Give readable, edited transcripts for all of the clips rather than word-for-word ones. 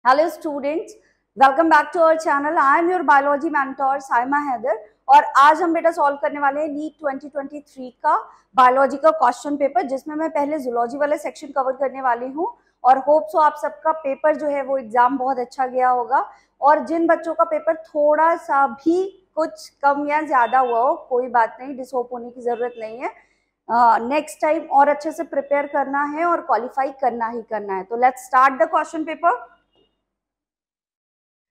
Hello students, welcome back to our channel. I am your biology mentor Saima Haider और आज हम बेटा solve करने वाले हैं नीट 2023 का बायोलॉजी का क्वेश्चन पेपर, जिसमें मैं पहले जूलॉजी वाला सेक्शन कवर करने वाली हूं और होप सो आप सबका पेपर जो है वो एग्जाम बहुत अच्छा गया होगा। और जिन बच्चों का पेपर थोड़ा सा भी कुछ कम या ज्यादा हुआ हो, कोई बात नहीं, डिसहोप होने की जरूरत नहीं है। नेक्स्ट टाइम और अच्छे से प्रिपेयर करना है और क्वालिफाई करना ही करना है। तो let's start the question paper.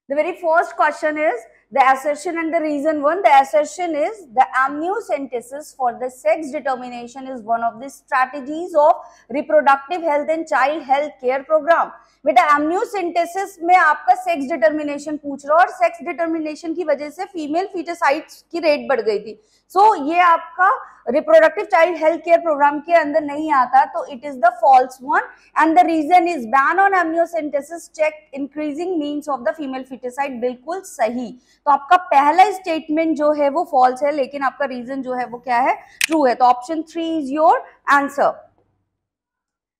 The very first question is the assertion and the reason one. The assertion is the amniocentesis for the sex determination is one of the strategies of reproductive health and child health care program. बेटा amniocentesis में आपका sex determination पूछ रहा है और sex determination की वजह से फीमेल फीटोसाइट्स की रेट बढ़ गई थी। ये आपका reproductive child health care programme के अंदर नहीं आता, तो it is the false one and the reason is ban on amniocentesis check increasing means of the female foeticide. बिल्कुल सही। तो आपका पहला स्टेटमेंट जो है वो फॉल्स है, लेकिन आपका रीजन जो है वो क्या है, ट्रू है। तो option 3 is your answer.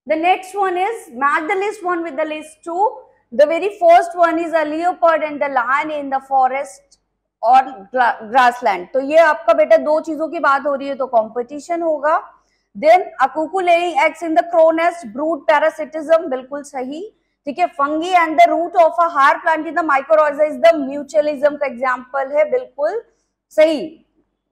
The next one is match the list 1 with the list 2. The very first one is a leopard and the lion in the forest और ग्रासलैंड। तो ये आपका बेटा दो चीजों की बात हो रही है, तो कंपटीशन होगा। Then a cuckoo laying eggs in the crow nest, brood parasitism, बिल्कुल सही। ठीक है। Fungi and the root of a higher plant in the mycorrhiza is the mutualism का एग्जांपल है, बिल्कुल सही।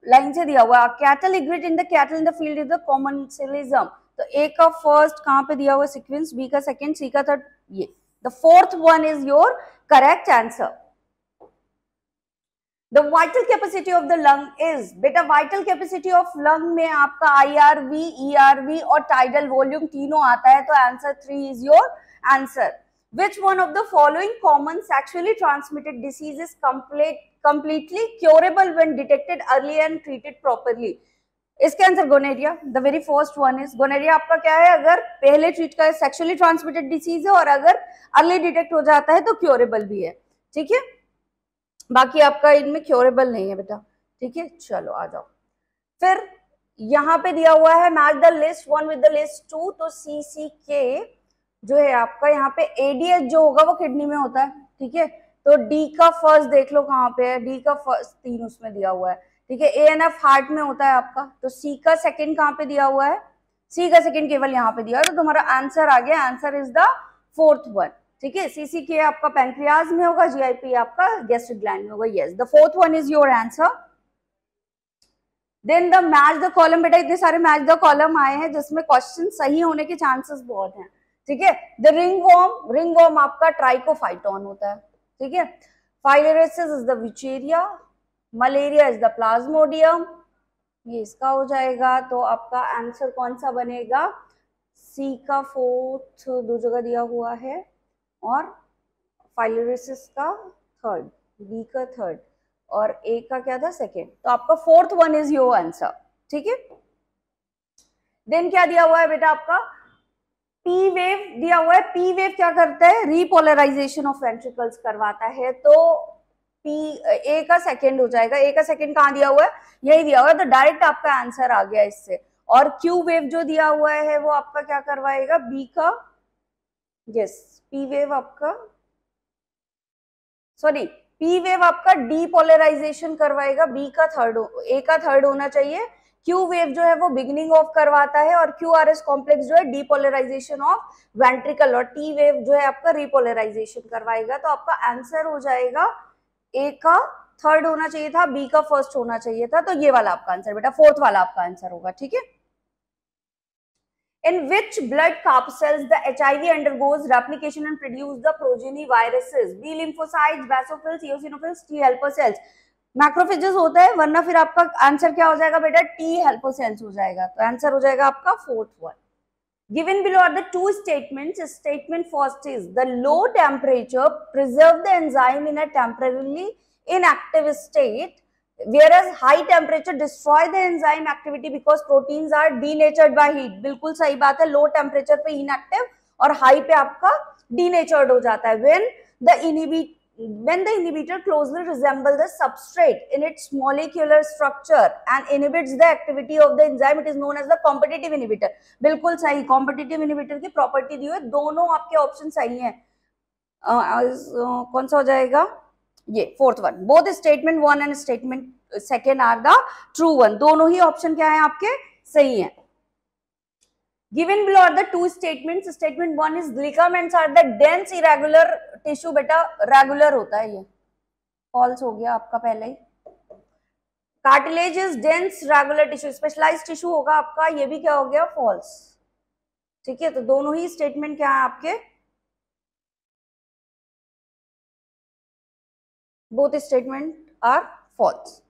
लाइन से दिया हुआ cattle egret in the cattle in the field is the commensalism. तो ए का फर्स्ट कहां पे दिया हुआ सीक्वेंस, बी का सेकंड, सी का थर्ड, ये the fourth one is your correct answer. The vital capacity of the lung is, बेटा vital capacity of lung में आपका IRV, ERV और tidal volume तीनों आता है, तो answer 3 is your answer. Which one of the following common sexually transmitted disease is completely curable when detected early and treated properly? इसके answer gonorrhoea. The very first one is gonorrhoea. आपका क्या है, अगर पहले ट्रीट का sexually transmitted disease है और अगर अर्ली डिटेक्ट हो जाता है तो क्योरेबल भी है। ठीक है, बाकी आपका इनमें क्योरेबल नहीं है बेटा। ठीक है, चलो आ जाओ। फिर यहाँ पे दिया हुआ है match the list 1 with the list 2। तो CCK जो है आपका यहाँ पे ADH जो होगा वो किडनी में होता है। ठीक है, तो D का फर्स्ट देख लो कहाँ पे है, D का फर्स्ट 3 उसमें दिया हुआ है। ठीक है, ANF हार्ट में होता है आपका। तो C का सेकंड कहाँ पे दिया हुआ है, C का सेकंड केवल यहाँ पे दिया है, तो तुम्हारा आंसर आ गया। Answer is the fourth one. ठीक है, CCK आपका पैंक्रियाज में होगा, GIP आपका गैस्ट्रिक ग्लैंड में होगा। Yes, the fourth one is your answer. Then the match the column. बेटा इतने सारे मैच द कॉलम आए हैं जिसमें क्वेश्चन सही होने के चांसेस बहुत हैं। ठीक है, द रिंगवॉर्म आपका ट्राइकोफाइटोन होता है। ठीक है, filariasis is the Wuchereria, malaria is the Plasmodium, ये इसका हो जाएगा। तो आपका आंसर कौन सा बनेगा, सी का फोर्थ दो जगह दिया हुआ है और फाइलेरिसिस का थर्ड, बी का थर्ड और ए का क्या था, सेकेंड। तो आपका fourth one is your answer. ठीक है, देन क्या दिया हुआ है बेटा, आपका पी वेव दिया हुआ है। पी वेव क्या करता है, रीपोलराइजेशन ऑफ वेंट्रिकल्स करवाता है। तो ए का सेकंड हो जाएगा। ए का सेकंड कहाँ दिया हुआ है, यही दिया हुआ है, तो डायरेक्ट आपका आंसर आ गया इससे। और क्यू वेव जो दिया हुआ है वो आपका क्या करवाएगा, बी का, यस, पी वेव आपका, सॉरी, पी वेव आपका डीपोलराइजेशन करवाएगा, बी का थर्ड, ए का थर्ड होना चाहिए। क्यू वेव जो है वो बिगिनिंग ऑफ करवाता है और QRS कॉम्प्लेक्स जो है डीपोलराइजेशन ऑफ वेंट्रिकल, और टी वेव जो है आपका रिपोलराइजेशन करवाएगा। तो आपका आंसर हो जाएगा, ए का थर्ड होना चाहिए था, बी का फर्स्ट होना चाहिए था, तो ये वाला आपका आंसर बेटा, फोर्थ वाला आपका आंसर होगा। ठीक है, in which blood corpuscles the HIV undergoes replication and produce the progeny viruses, B lymphocytes, basophils, eosinophils, T helper cells। Macrophages होता है, वरना फिर आपका आंसर क्या हो जाएगा बेटा, T helper cells हो जाएगा। तो आंसर हो जाएगा आपका fourth one. Given below are the two statements. Statement first is the low temperature preserve the enzyme in a temporarily inactive state, whereas high temperature destroy the enzyme activity because proteins are denatured by heat। बिल्कुल सही बात है, low temperature पे inactive और high पे आपका denatured हो जाता है। When the inhibitor closely resembles the substrate in its molecular structure and inhibits the activity of the enzyme, it is known as the competitive inhibitor। बिल्कुल सही, competitive inhibitor की प्रॉपर्टी दी हुई है, दोनों आपके ऑप्शन सही हैं। कौन सा हो जाएगा, ये fourth one, both statement one and statement second are the true one, दोनों ही ऑप्शन क्या है आपके सही है। Given below are the two statements. Statement one is ligaments are the dense irregular tissue. बेटा रेगुलर होता है, ये फॉल्स हो गया आपका पहले ही। Cartilage is dense regular tissue, specialised tissue होगा आपका, ये भी क्या हो गया फॉल्स। ठीक है, तो दोनों ही स्टेटमेंट क्या है आपके, both statement are false.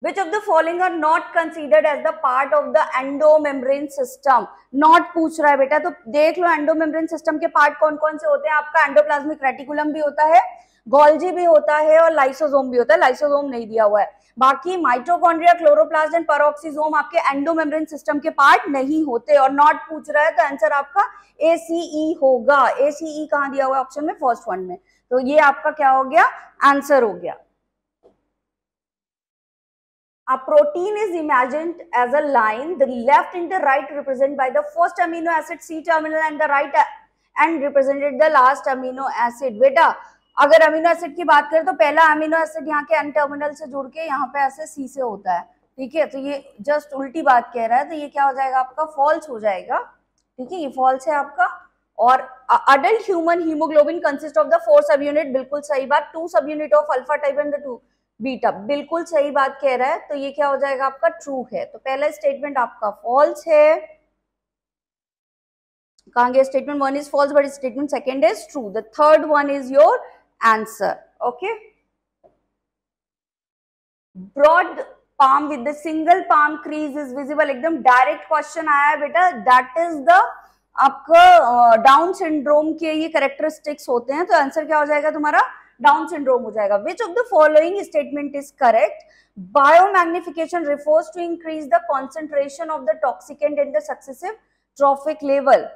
Which of the following are not considered as the part of the endomembrane system? Not पूछ रहा है बेटा, तो देख लो एंडोमेम्ब्रेन सिस्टम के पार्ट कौन कौन से होते हैं। आपका एंडोप्लाज्मिक रेटिकुलम भी होता है, गोल्जी भी होता है और लाइसोसोम भी होता है। लाइसोसोम नहीं दिया हुआ है, बाकी माइटोकॉन्ड्रिया, क्लोरोप्लास्ट एंड पेरोक्सीसोम आपके एंडोमेम्ब्रेन सिस्टम के पार्ट नहीं होते। और नॉट पूछ रहा है तो आंसर आपका ACE होगा। ACE कहाँ दिया हुआ है ऑप्शन में, फर्स्ट वन में, तो ये आपका क्या हो गया, आंसर हो गया। A protein is imagined as a line, the left and the right represented by the first amino acid C terminal and the right and represented the last amino acid। बेटा अगर अमीनो एसिड की बात करें तो पहला amino acid यहाँ के N terminal से जुड़ के यहाँ पे ऐसे सी से होता है। ठीक है, तो ये जस्ट उल्टी बात कह रहा है, तो ये क्या हो जाएगा आपका फॉल्स हो जाएगा। ठीक है, ये फॉल्स है आपका। और adult human haemoglobin consist of the 4 सब यूनिट, बिल्कुल सही बात। 2 सब unit of alpha type and the 2 beta, बिल्कुल सही बात कह रहा है, तो ये क्या हो जाएगा आपका ट्रू है। तो पहला स्टेटमेंट आपका फॉल्स है, कहांगे statement one is false but statement second is true, the third one is your answer. Okay, broad palm with the single palm crease is visible, एकदम डायरेक्ट क्वेश्चन आया है बेटा, दैट इज द आपका Down syndrome के ये characteristics होते हैं, तो आंसर क्या हो जाएगा तुम्हारा डाउन सिंड्रोम हो जाएगा। Which of the following statement is correct, biomagnification refers to increase the concentration of the toxicant in the successive trophic level,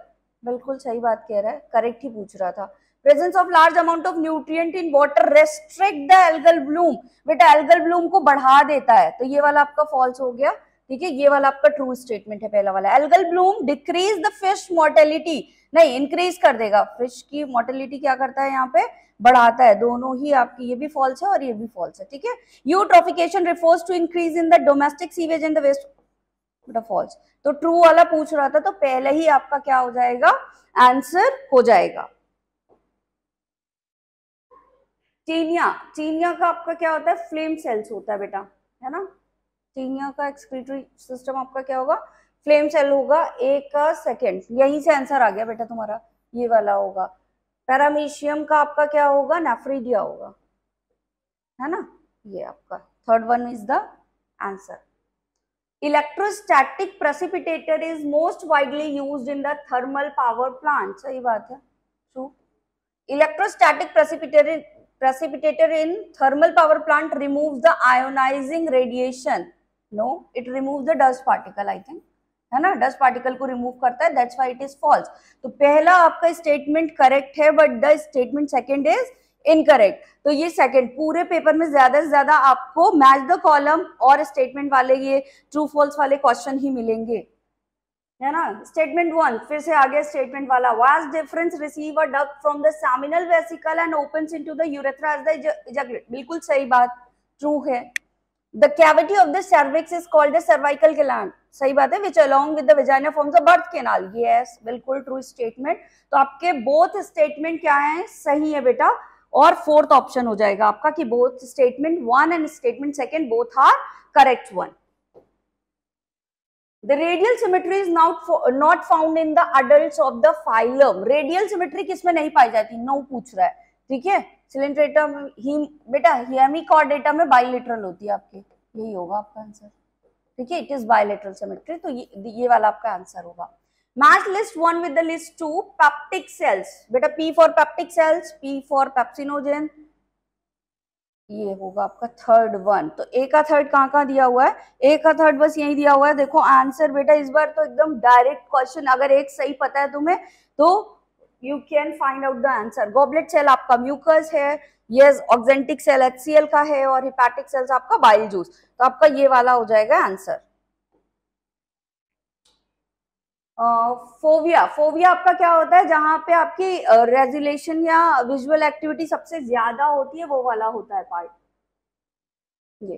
बिल्कुल सही बात कह रहा है, करेक्ट ही पूछ रहा था। Presence of large amount of nutrient in water restrict the algal Bloom, बेटा एल्गल ब्लूम को बढ़ा देता है, तो ये वाला आपका फॉल्स हो गया। ठीक है, ये वाला आपका ट्रू स्टेटमेंट है पहला वाला। Algal Bloom decrease the fish mortality, नहीं इंक्रीज कर देगा, फिश की मोर्टेलिटी क्या करता है यहाँ पे बढ़ाता है, दोनों ही आपकी, ये भी फॉल्स है और ये भी फॉल्स है। ठीक है, eutrophication refers to increase in the domestic sewage in the waste, बेटा फॉल्स। तो ट्रू वाला पूछ रहा था, तो पहले ही आपका क्या हो जाएगा आंसर हो जाएगा। टीनिया, टीनिया का आपका क्या होता है फ्लेम सेल्स होता है बेटा, है ना। टीनिया का एक्सक्रीटरी सिस्टम आपका क्या होगा फ्लेम सेल होगा। एक सेकेंड, यहीं से आंसर आ गया बेटा तुम्हारा, ये वाला होगा। पैरामीशियम का आपका क्या होगा नेफ्रीडिया होगा, है ना, ये आपका third one is the answer. Electrostatic precipitator is most widely used in the thermal power plant, सही बात है true. Electrostatic precipitator in thermal power plant removes the ionizing radiation, no it removes the dust particle, I think, है ना, dust particle को remove करता है, that's why it is false. तो पहला आपका स्टेटमेंट करेक्ट है but the statement second is incorrect. तो ये सेकंड पूरे पेपर में ज्यादा से ज्यादा आपको मैच द कॉलम और स्टेटमेंट वाले ये ट्रू फॉल्स वाले क्वेश्चन ही मिलेंगे, है ना। स्टेटमेंट वन फिर से आगे स्टेटमेंट वाला, vas deferens receive a duct from the seminal vesicle and opens into the urethra as the ejaculate, बिल्कुल सही बात ट्रू है। The cavity of the cervix is called the cervical gland, सही बात है, which along with the vagina forms the birth canal, yes बिल्कुल true statement. तो आपके बोथ स्टेटमेंट क्या है सही है बेटा, और फोर्थ ऑप्शन हो जाएगा आपका कि both statement one and statement second both are correct one. The radial symmetry is not found in the adults of the phylum. Radial symmetry किसमें नहीं पाई जाती, नो पूछ रहा है। ठीक है, सिलेंट्रेटा बेटा हेमिकॉर्डेटा में बाइलेटरल होती है आपके, यही होगा आपका आंसर। ठीक है, इट इज बाइलेटरल सिमेट्री, तो ये वाला आपका आंसर होगा। Match list one with the list two peptic cells, बेटा P for peptic cells, P for pepsinogen, ये होगा आपका थर्ड वन। तो ए का थर्ड कहाँ दिया हुआ है, ए का थर्ड बस यही दिया हुआ है। देखो आंसर बेटा इस बार तो एकदम डायरेक्ट क्वेश्चन, अगर एक सही पता है तुम्हें तो you can find out the answer. Goblet cell आपका म्यूकस है, यस ऑक्जेंटिक सेल HCl का है, और हिपैटिक सेल्स आपका बाइल जूस, तो आपका ये वाला हो जाएगा आंसर। फोबिया, फोबिया आपका क्या होता है, जहां पे आपकी रेजुलेशन या विजुअल एक्टिविटी सबसे ज्यादा होती है, वो वाला होता है पार्ट। ये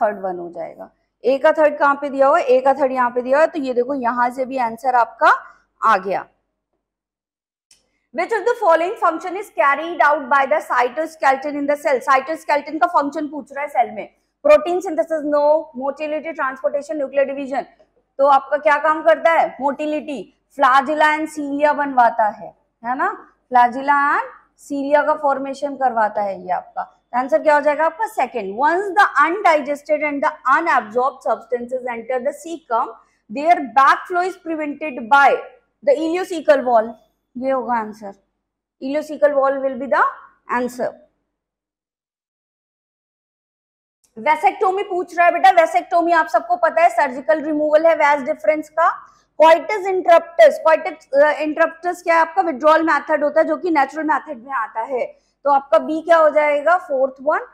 थर्ड वन हो जाएगा। ए का थर्ड कहाँ पे दिया हुआ है, ए का थर्ड यहाँ पे दिया हुआ है, तो ये देखो यहां से भी आंसर आपका आ गया। Which of the following function is carried out by the cytoskeleton in the cell? cytoskeleton का फंक्शन पूछ रहा है सेल में। Protein synthesis no, motility, transportation, nuclear division. तो आपका क्या काम करता है, मोटिलिटी। फ्लैजिला एंड सीलिया बनवाता है ना, फ्लैजिला एंड सीलिया का फॉर्मेशन करवाता है ये आपका। आंसर क्या हो जाएगा आपका second. Once the undigested and the unabsorbed substances enter the caecum, there backflow is prevented by the ileocaecal wall. ये होगा answer, ileocaecal wall will be the answer. Vasectomy पूछ रहा है बेटा, वेसेक्टोमी आप सबको पता है सर्जिकल रिमूवल है वैस डिफरेंस का। क्वाइटस इंटरप्टस, क्वाइटस इंटरप्टस क्या है आपका, विड्रॉल मेथड होता है जो कि नेचुरल मेथड में आता है, तो आपका बी क्या हो जाएगा, फोर्थ वन।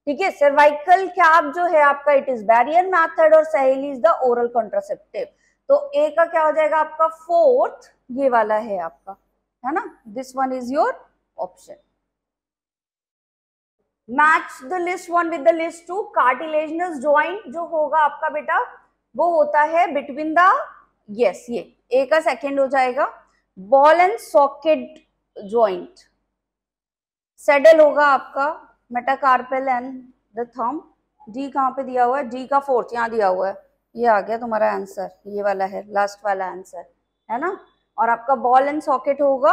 ठीक है, सर्वाइकल कैप जो है आपका इट इज बैरियर मेथड और सहेली इज द ओरल कॉन्ट्रासेप्टिव। तो ए का क्या हो जाएगा आपका फोर्थ, ये वाला है आपका, है ना, this one is your option. Match the list one with the list two. Cartilaginous joint जो होगा आपका बेटा वो होता है बिटवीन द, यस ये ए का सेकेंड हो जाएगा। Ball and socket joint, saddle होगा आपका मेटाकार्पेल एंड द थंब। डी कहाँ पे दिया हुआ है, डी का फोर्थ यहाँ दिया हुआ है, ये आ गया तुम्हारा आंसर, ये वाला है लास्ट वाला आंसर, है ना। और आपका बॉल एंड सॉकेट होगा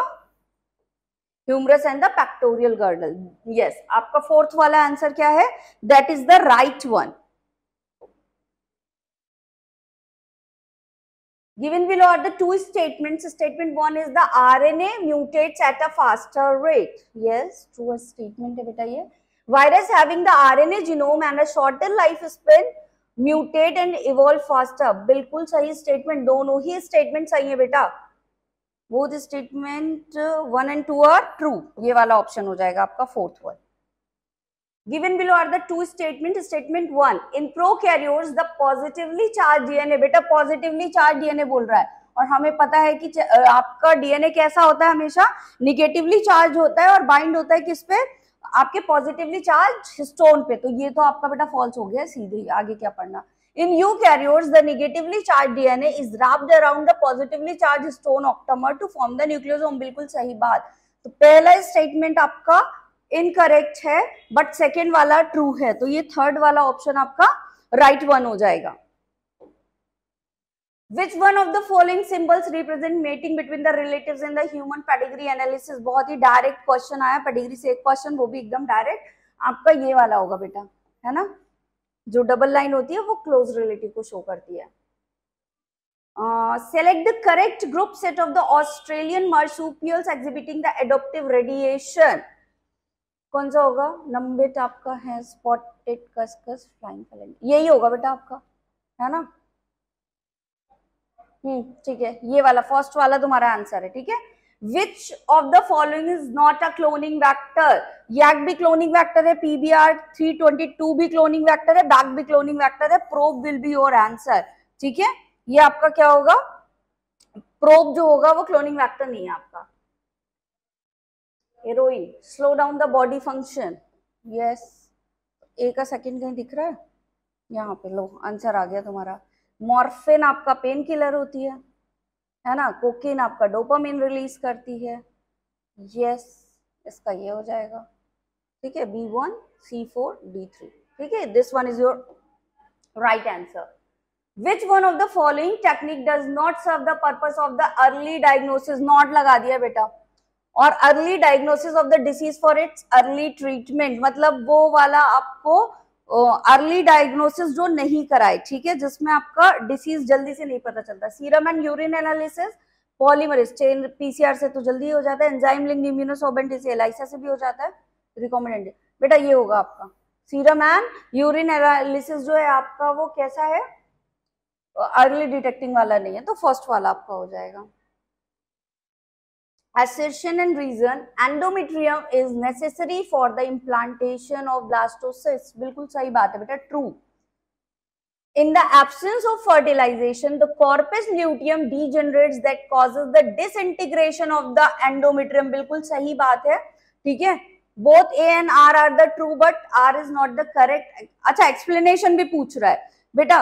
humerus and the pectoral girdle. Yes, आपका फोर्थ वाला आंसर क्या है, that is the right one. Given below are the two statements. Statement 1 is the RNA mutates at a faster rate. Yes, true statement है बेटा ये। Virus having the RNA genome and a shorter lifespan mutate and evolve faster. बिल्कुल सही statement, दोनों ही statement सही है बेटा। Both statement 1 and 2 are true. ये वाला option हो जाएगा आपका fourth one. Given below are the two statements. Statement 1, in prokaryotes the positively charged DNA, बेटा positively charged DNA बोल रहा है, और हमें पता है कि आपका DNA कैसा होता है, हमेशा निगेटिवली चार्ज होता है और बाइंड होता है किस पे, आपके पॉजिटिवली चार्ज हिस्टोन पे। तो ये तो आपका बेटा फॉल्स हो गया सीधे ही, आगे क्या पढ़ना। In eukaryotes, the negatively charged DNA is wrapped around the positively charged histone octamer to form the nucleosome. बिल्कुल सही बात। तो पहला स्टेटमेंट आपका इनकरेक्ट है बट सेकेंड वाला ट्रू है, तो ये थर्ड वाला ऑप्शन आपका राइट वन हो जाएगा। Which one of the following symbols represent mating between the relatives in the human pedigree analysis? बहुत ही डायरेक्ट क्वेश्चन आया पेडिग्री से एक क्वेश्चन, वो भी एकदम डायरेक्ट। आपका ये वाला होगा बेटा, है ना, जो डबल लाइन होती है वो क्लोज रिलेटिव को शो करती है। Select the correct group set of the Australian marsupials exhibiting the adoptive radiation. कौन सा होगा, नंबिट आपका है, स्पॉटेड कस्कस, फ्लाइंग फ्लेमिंग, यही होगा बेटा आपका, है ना। ठीक है, ये वाला फर्स्ट वाला तुम्हारा आंसर है, ठीक है। Which of the following is not a cloning vector? YAC भी क्लोनिंग वेक्टर है, PBR 322 भी क्लोनिंग वेक्टर है, बैक भी क्लोनिंग वेक्टर है, probe will be your answer, ठीक है। ये आपका क्या होगा, प्रोब जो होगा वो क्लोनिंग वेक्टर नहीं है आपका। Heroin, slow down the body function, yes. A का सेकंड कहीं दिख रहा है, यहाँ पे लो आंसर आ गया तुम्हारा। मॉर्फिन आपका पेन किलर होती है ना। कोकेन आपका डोपामिन रिलीज करती है, यस, इसका ये हो जाएगा, ठीक है, B1 C4 D3, ठीक है, this one is your right answer. Which one of the following technique does not serve the purpose of the early diagnosis? Not लगा दिया बेटा, और early diagnosis of the disease for its early treatment, मतलब वो वाला आपको early diagnosis जो नहीं कराए, ठीक है, जिसमें आपका डिसीज जल्दी से नहीं पता चलता। Serum and urine analysis, polymerase chain PCR से तो जल्दी हो जाता है, एंजाइम लिंक्ड इम्यूनोसोर्बेंट एलाइसा से भी हो जाता है, रिकमेंडेड बेटा ये होगा आपका। सीरम एंड यूरिन एनालिसिस जो है आपका वो कैसा है, अर्ली डिटेक्टिंग वाला नहीं है, तो फर्स्ट वाला आपका हो जाएगा। Assertion and reason, endometrium is necessary for the implantation of blastocysts, बिल्कुल सही बात है बेटा, true. In the absence of fertilization, the corpus luteum degenerates that causes the disintegration of the endometrium. बिल्कुल सही बात है, ठीक है. Both A and R are the true, but R is not the correct. अच्छा, explanation भी पूछ रहा है बेटा.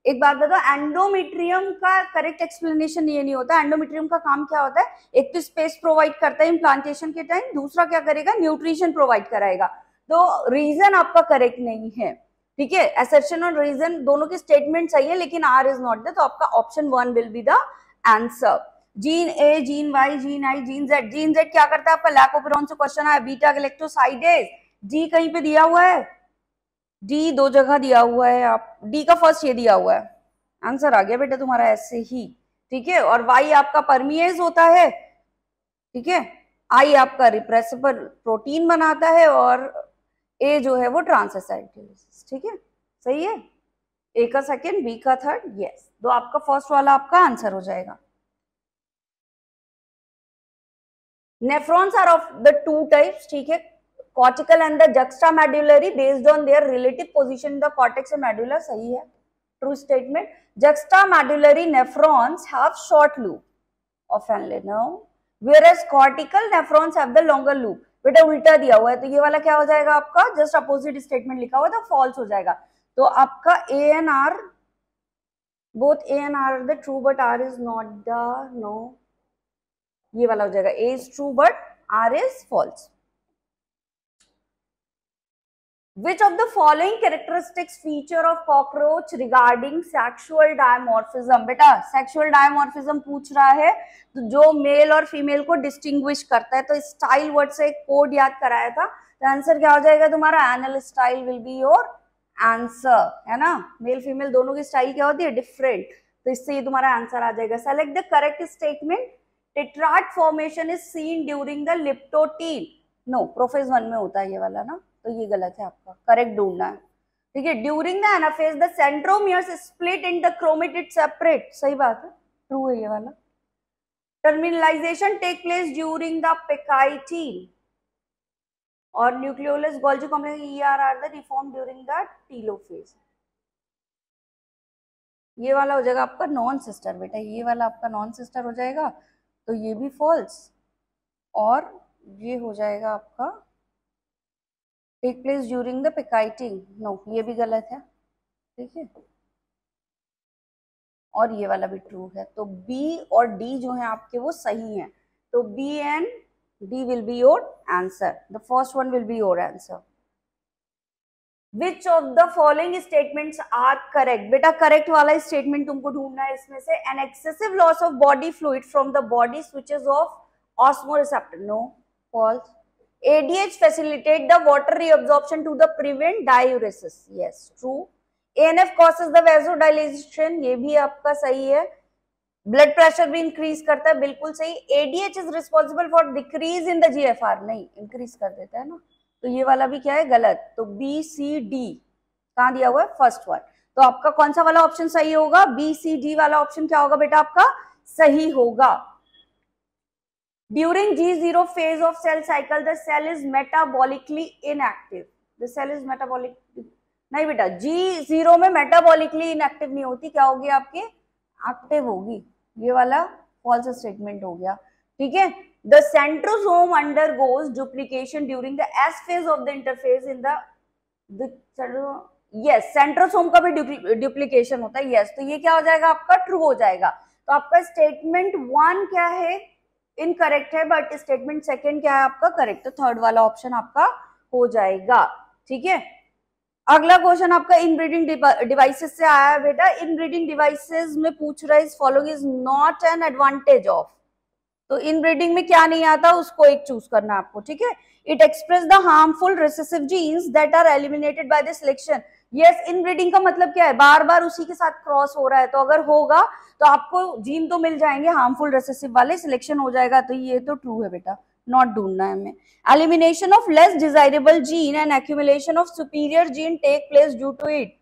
एक बात बताओ, एंडोमेट्रियम का करेक्ट एक्सप्लेनेशन ये नहीं होता. एंडोमेट्रियम का काम क्या होता है? एक तो स्पेस प्रोवाइड करता है इम्प्लांटेशन के टाइम, दूसरा क्या करेगा? न्यूट्रिशन प्रोवाइड कराएगा. तो रीजन आपका करेक्ट नहीं है, ठीक है. असर्शन और रीजन दोनों की स्टेटमेंट सही है, लेकिन आर इज नॉट द. तो आपका option 1 will be the answer. Gene A, gene Y, gene I, gene Z. Gene Z क्या करता है? आपका लैकोपेरोन से क्वेश्चन आया. Beta galactosidase. डी कहीं पे दिया हुआ है? डी दो जगह दिया हुआ है. आप डी का फर्स्ट ये दिया हुआ है. आंसर आ गया बेटा तुम्हारा ऐसे ही, ठीक है. और वाई आपका परमिएज होता है, ठीक है. आई आपका रिप्रेसिबल प्रोटीन बनाता है, और ए जो है वो ट्रांसएसाइक्लिस, ठीक है. सही है. ए का सेकेंड, बी का थर्ड. यस, तो आपका फर्स्ट वाला आपका आंसर हो जाएगा. Nephrons are of the two types, ठीक है. Cortical and the juxtamedullary based on their relative position in the cortex and medulla. सही है, true statement. Juxtamedullary nephrons have short loop of Henle nerve, whereas cortical nephrons have the longer loop. बेटा उल्टा दिया हुआ है, तो ये वाला क्या हो जाएगा आपका? जस्ट अपोजिट स्टेटमेंट लिखा हुआ है, तो फॉल्स हो जाएगा. तो आपका A and R, both A and R the true, but R is not the. No, ये वाला हो जाएगा. A is true but R is false. Which of the following characteristics feature of cockroach regarding sexual dimorphism? बेटा sexual dimorphism पूछ रहा है, तो जो मेल और फीमेल को डिस्टिंग्विश करता है. तो स्टाइल वर्ड से एक कोड याद कराया था. तो आंसर क्या हो जाएगा तुम्हारा? Anal style will be your answer, है ना. मेल फीमेल दोनों की स्टाइल क्या होती है? डिफरेंट. तो इससे ये तुम्हारा आंसर आ जाएगा. Select the correct statement. Tetrad formation is seen during the leptotene. No, prophase 1 में होता है ये वाला ना, तो ये गलत है. आपका करेक्ट ढूंढना है, ठीक है. During the anaphase the centromeres split in the chromatid separate. सही बात है, ट्रू है ये वाला. Terminalisation take place during the pachytene और nucleolus Golgi complex ER are the deform during the telophase. ये वाला हो जाएगा आपका नॉन सिस्टर बेटा. ये वाला आपका नॉन सिस्टर हो जाएगा, तो ये भी फॉल्स. और ये हो जाएगा आपका take place during the pachytene. No, ये भी गलत है, ठीक है. और ये वाला भी ट्रू है. तो बी और डी जो है आपके वो सही हैं. तो B and D will be your answer. The first one will be your answer. Which of the following statements are correct? बेटा करेक्ट वाला स्टेटमेंट तुमको ढूंढना है इसमें से. An excessive loss of body fluid from the body switches off osmoreceptor. No, false. ADH facilitate the water reabsorption to the prevent diuresis. Yes, true. ANF causes the vasodilation. ये भी आपका सही है. ब्लड प्रेशर भी increase करता है, बिल्कुल सही. ADH is responsible for decrease in the GFR. नहीं, इंक्रीज कर देता है ना. तो ये वाला भी क्या है? गलत. तो बी सी डी कहाँ दिया हुआ है? First one. तो आपका कौन सा वाला ऑप्शन सही होगा? बी सी डी वाला ऑप्शन क्या होगा बेटा? आपका सही होगा. During G0 phase of cell cycle, the cell is metabolically inactive. The cell is metabolic. नहीं बेटा, G0 में मेटाबॉलिकली इनएक्टिव नहीं होती. क्या होगी आपकी? एक्टिव होगी. ये वाला फॉल्स स्टेटमेंट हो गया, ठीक है. The centrosome undergoes duplication during the S phase of the interphase in the yes, centrosome का भी duplication होता है. yes, तो ये क्या हो जाएगा आपका? ट्रू हो जाएगा. तो आपका स्टेटमेंट 1 क्या है? इनकरेक्ट है, बट स्टेटमेंट सेकंड क्या है आपका? करेक्ट. तो थर्ड वाला ऑप्शन आपका हो जाएगा, ठीक है. अगला क्वेश्चन आपका इनब्रीडिंग डिवाइसेस से आया है बेटा. इनब्रीडिंग डिवाइसेस में पूछ रहा है इस following is not an advantage of. तो इनब्रीडिंग में क्या नहीं आता उसको एक चूज करना है आपको, ठीक है. It express the harmful recessive genes that are eliminated by the selection. Yes, inbreeding का मतलब क्या है? बार बार उसी के साथ क्रॉस हो रहा है. तो अगर होगा तो आपको जीन तो मिल जाएंगे हार्मफुल रिसेसिव वाले, सिलेक्शन हो जाएगा. तो ये तो ट्रू है बेटा, नॉट ढूंढना है हमें. Elimination of less desirable gene and accumulation of superior gene take place due to it.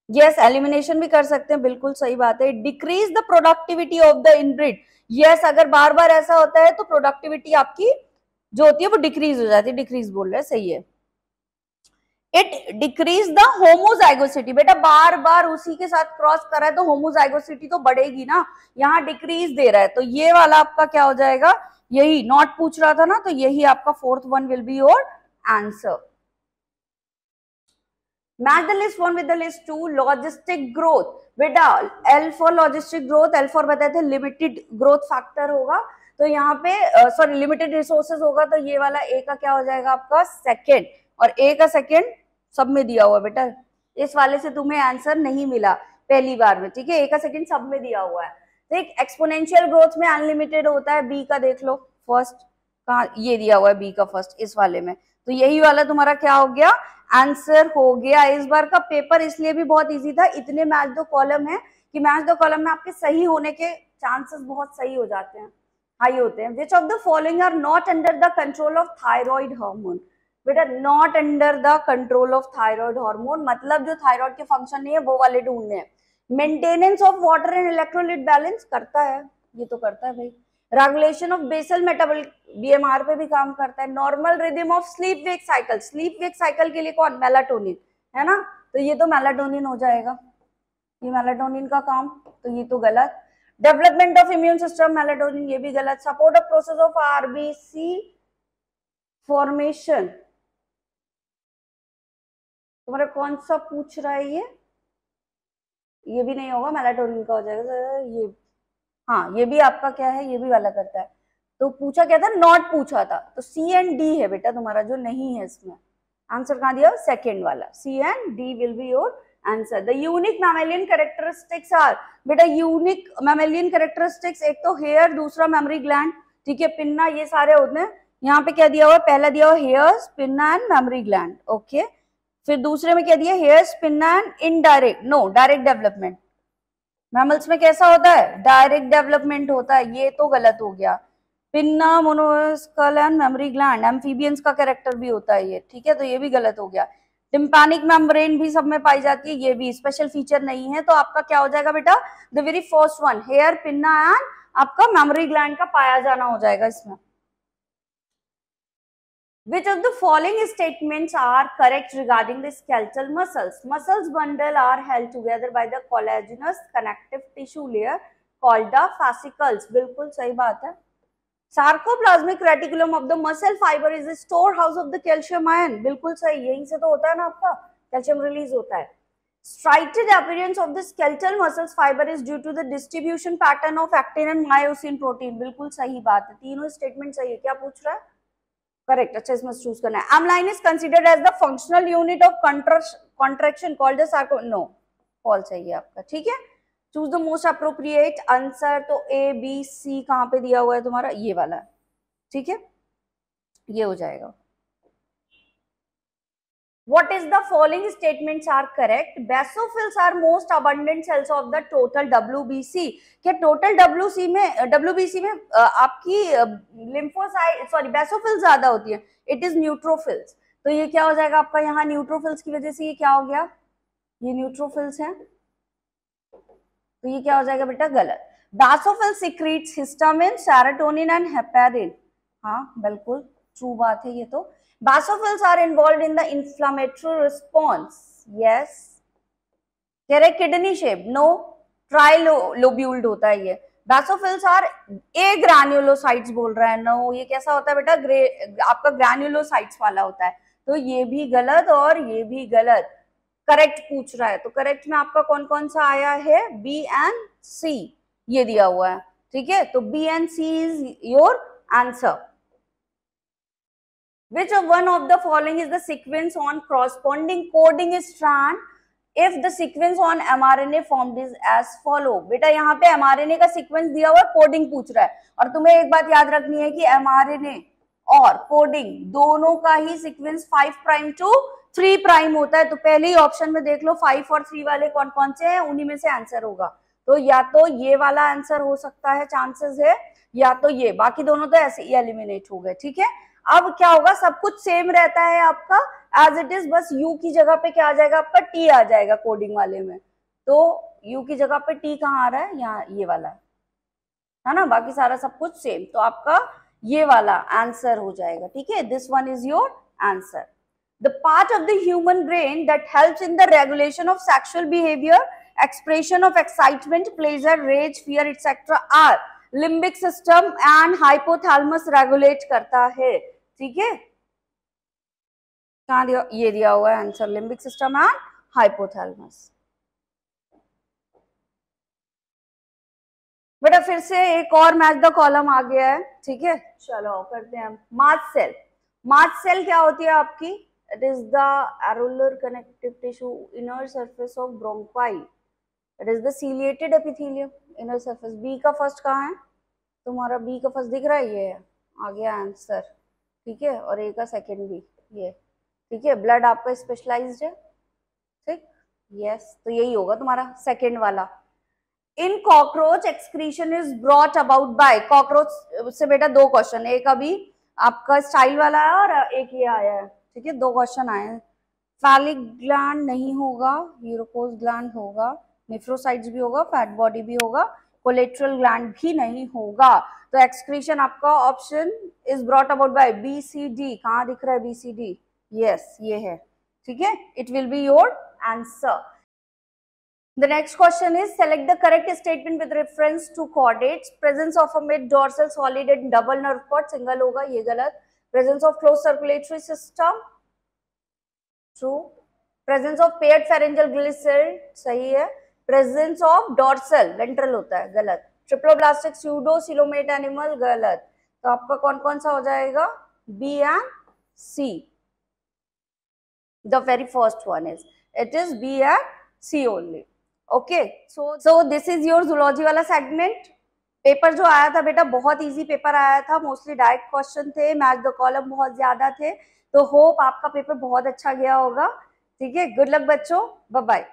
Yes, elimination भी कर सकते हैं, बिल्कुल सही बात है. Decrease the productivity of the inbreed. Yes, अगर बार बार ऐसा होता है तो प्रोडक्टिविटी आपकी जो होती है वो डिक्रीज हो जाती है. डिक्रीज बोल रहे हैं, सही है. It decrease the homozygosity. बेटा बार बार उसी के साथ क्रॉस कर रहा है तो होमोजाइगोसिटी तो बढ़ेगी ना, यहाँ डिक्रीज दे रहा है, तो ये वाला आपका क्या हो जाएगा, यही नॉट पूछ रहा था ना, तो यही आपका fourth one will be your answer. Match the list one with the list two. Logistic growth, बेटा L for logistic growth, L for बताए थे लिमिटेड ग्रोथ फैक्टर होगा, तो यहाँ पे सॉरी लिमिटेड रिसोर्सेज होगा, तो ये वाला ए का क्या हो जाएगा आपका सेकेंड, और ए का सेकेंड सब में दिया हुआ है बेटा, इस वाले से तुम्हें आंसर नहीं मिला पहली बार में, ठीक है, ए का सेकेंड सब में दिया हुआ है। देख एक्सपोनेंशियल ग्रोथ में अनलिमिटेड होता है, बी का देख लो फर्स्ट, कहा ये दिया हुआ है बी का फर्स्ट इस वाले में, तो यही वाला तुम्हारा क्या हो गया, आंसर हो गया। इस बार का पेपर इसलिए भी बहुत इजी था, इतने मैच दो कॉलम है कि मैच दो कॉलम में आपके सही होने के चांसेस बहुत सही हो जाते हैं, हाई होते हैं। Which of the following are not under the control of thyroid hormone. बेटा not under the control of thyroid hormone मतलब जो थायराइड के फंक्शन नहीं है वो वाले ढूंढने हैं। Maintenance of water and electrolyte balance करता है, ये तो करता है भाई। Regulation of basal metabolic, BMR पे भी काम करता है। Normal rhythm of sleep wake cycle, sleep wake cycle के लिए कौन, मेलाटोनिन है ना, तो ये तो मेलाटोनिन हो जाएगा, ये मेलाटोनिन का काम, तो ये तो गलत। Development of immune system melatonin, ये भी गलत। Support of process of RBC formation, तुम्हारा कौन सा पूछ रहा है ये भी नहीं होगा, मेलाटोनिन का हो जाएगा ये, हाँ ये भी आपका क्या है, ये भी वाला करता है। तो पूछा क्या था, नॉट पूछा था, तो सी एंड डी है बेटा तुम्हारा जो नहीं है इसमें, आंसर कहाँ दिया, सेकेंड वाला, C and D will be your answer. The unique mammalian characteristics are, बेटा यूनिक मैमेलियन कैरेक्टरिस्टिक्स एक तो हेयर, दूसरा मेमोरी ग्लैंड, ठीक है, पिन्ना, ये सारे होते हैं। यहाँ पे क्या दिया हुआ है, पहला दिया हुआ hairs, pinna and memory gland, okay. फिर दूसरे में क्या दिया, hairs, pinna and indirect, no direct development. Mammals में कैसा होता है, डायरेक्ट डेवलपमेंट होता है, ये तो गलत हो गया। पिन्ना, मोनोस्कल एंड मेमोरी ग्लैंड, एम्फीबियंस का कैरेक्टर भी होता है ये, ठीक है, तो ये भी गलत हो गया। टिम्पैनिक मेम्ब्रेन भी सब में पाई जाती है, ये भी स्पेशल फीचर नहीं है, तो आपका क्या हो जाएगा बेटा, the very first one, hair, pinna and आपका मेमोरी ग्लैंड का पाया जाना हो जाएगा इसमें। Which of the following statements are correct regarding the skeletal muscles? Muscles bundle are held together by the collagenous connective tissue layer called the fascicles. बिल्कुल सही बात है। Sarcoplasmic reticulum of the muscle fiber is the storehouse of the calcium ion. बिल्कुल सही, यहीं से तो होता है ना आपका कैल्शियम रिलीज होता है। Striated appearance of the skeletal muscles fiber is due to the distribution pattern of actin and myosin protein. बिल्कुल सही बात है, तीनों स्टेटमेंट सही है। क्या पूछ रहा है, करेक्ट, अच्छा इसमें चूज करना है। M line is considered as the functional unit of contraction called the sarco, no false चाहिए आपका, ठीक है। Choose the most appropriate answer, तो ए बी सी कहां पे दिया हुआ है तुम्हारा, ये वाला है, ठीक है, ये हो जाएगा। What is the following statements are correct? Basophils are most abundant cells of the total WBC. क्या total WBC में आपकी lymphocyte सॉरी basophils ज्यादा होती है, it is neutrophils, तो ये क्या हो जाएगा आपका, यहाँ neutrophils की वजह से ये क्या हो गया, ये neutrophils है, तो ये क्या हो जाएगा बेटा, गलत। Basophil secretes histamine, serotonin and heparin, हाँ बिल्कुल ट्रू बात है ये तो। Basophils are involved in the inflammatory response. Yes. कह रहे किडनी शेप, नो, ट्राइलोब्यूल्ड होता है ये। Basophils are agranulocytes बोल रहा है, नो, ये कैसा होता है बेटा, आपका ग्रैन्युलोसाइट्स वाला होता है, तो ये भी गलत और ये भी गलत। करेक्ट पूछ रहा है, तो करेक्ट में आपका कौन कौन सा आया है, बी एंड सी, ये दिया हुआ है, ठीक है, तो B and C is your answer. Which of one of the following is the sequence on corresponding coding strand if the sequence on mRNA formed is as follow? बेटा यहाँ पे mRNA का सीक्वेंस दिया हुआ है, कोडिंग पूछ रहा है, और तुम्हें एक बात याद रखनी है कि mRNA और कोडिंग दोनों का ही सीक्वेंस 5 प्राइम टू 3 प्राइम होता है, तो पहले ही ऑप्शन में देख लो 5 और 3 वाले कौन कौन से हैं, उन्हीं में से आंसर होगा, तो या तो ये वाला आंसर हो सकता है, चांसेस है, या तो ये, बाकी दोनों तो ऐसे ही एलिमिनेट हो गए, ठीक है। अब क्या होगा, सब कुछ सेम रहता है आपका एज इट इज, बस यू की जगह पे क्या आ जाएगा आपका, टी आ जाएगा कोडिंग वाले में, तो यू की जगह पे टी कहाँ आ रहा है, यहाँ ये वाला है ना, बाकी सारा सब कुछ सेम, तो आपका ये वाला आंसर हो जाएगा, ठीक है, this one is your answer. The part of the human brain that helps in the regulation of sexual behavior, expression of excitement, pleasure, rage, fear, etc. are limbic system and hypothalamus regulate करता है. ठीक है, कहाँ दिया, ये दिया हुआ है answer, limbic system and hypothalamus. बेटा फिर से एक और मैच द कॉलम आ गया है. ठीक है, चलो करते हैं. Mast cell. मास्ट सेल क्या होती है आपकी? It is the areolar connective tissue inner surface of bronchi. It is the ciliated epithelium inner surface. B का फर्स्ट कहाँ है तुम्हारा? बी का फर्स्ट दिख रहा है, ये है, आ गया आंसर. ठीक है, और ए का सेकंड भी ये. ठीक है, ब्लड आपका स्पेशलाइज्ड है. ठीक, यस, तो यही होगा तुम्हारा सेकंड वाला. इन cockroach excretion is brought about bye. Cockroach से बेटा दो क्वेश्चन, एक अभी आपका स्टाइल वाला है और एक ये आया है. ठीक है, दो क्वेश्चन आए हैं. फैलिक ग्लैंड नहीं होगा, यूरोकोस ग्लैंड होगा, नेफ्रोसाइट्स भी होगा, फैट बॉडी भी होगा, कोलेट्रल ग्लैंड भी नहीं होगा. तो एक्सक्रीशन आपका option is brought about by B C D. कहाँ दिख रहा है बी सी डी? यस, ये है. ठीक है, it will be your answer. The next question is select the correct statement with reference to chordates. Presence of a mid dorsal solid and double nerve cord, single होगा, ये गलत. Presence of closed circulatory system, true. Presence of paired pharyngeal glycerid, सही है. Presence of dorsal ventral होता है, गलत. Triploblastic pseudo-coelomate animal, गलत. तो आपका कौन कौन सा हो जाएगा? B and C. The very first one is, it is B and C only. Okay, so this is your zoology वाला सेगमेंट. पेपर जो आया था बेटा बहुत इजी पेपर आया था, मोस्टली डायरेक्ट क्वेश्चन थे, मैच द कॉलम बहुत ज्यादा थे. तो होप आपका पेपर बहुत अच्छा गया होगा. ठीक है, गुड लक बच्चों, बाय बाय.